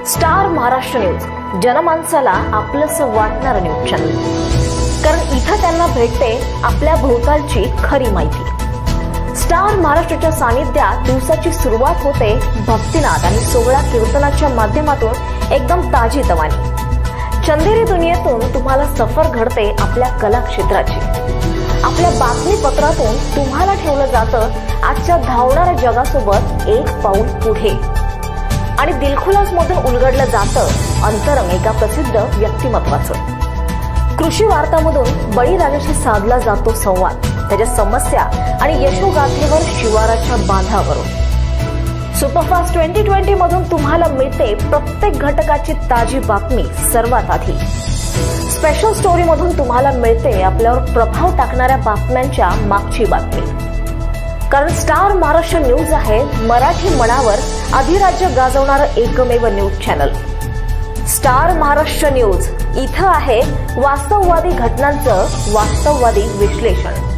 Star Maharashtra news जनमानसाला आपलंसं वाटणारं news channel, कारण इथं त्यांना भेटते आपल्या भोवतालची खरी माहिती। स्टार महाराष्ट्राच्या सानिध्यात दिवसाची सुरुवात होते भक्तिनाद आणि सोहळा कीर्तनाच्या माध्यमातून एकदम ताजी तवानी। चंदेरी दुनियेतून तुम्हाला सफर घडते आपल्या कला क्षेत्राची। आपल्या बातमीपत्रातून तुम्हाला ठेवलं जातं आजच्या धावणाऱ्या जगासोबत एक पाऊल पुढे, आणि दिलखुलास मधून उलगडलं जातं अंतरंग एका प्रसिद्ध व्यक्तिमत्वाचं। कृषी वार्तामधून बळीराजाशी साधला जातो संवाद, त्याच्या समस्या आणि यशोगाथेवर शिवाराच्या बांधावरून। सुपरफास्ट 2020 मधून तुम्हाला मिळते प्रत्येक घटकाची ताजी बातमी सर्वात आधी। स्पेशल स्टोरी मधून तुम्हाला मिळते आपल्यावर प्रभाव टाकणाऱ्या बातम्यांच्या मागची बातमी, कारण स्टार महाराष्ट्र न्यूज आहे मराठी मनावर अधिराज्य गाजवणारं एकमेव news channel. Star Maharashtra news इथं आहे वास्तववादी घटनांचं वास्तववादी विश्लेषण।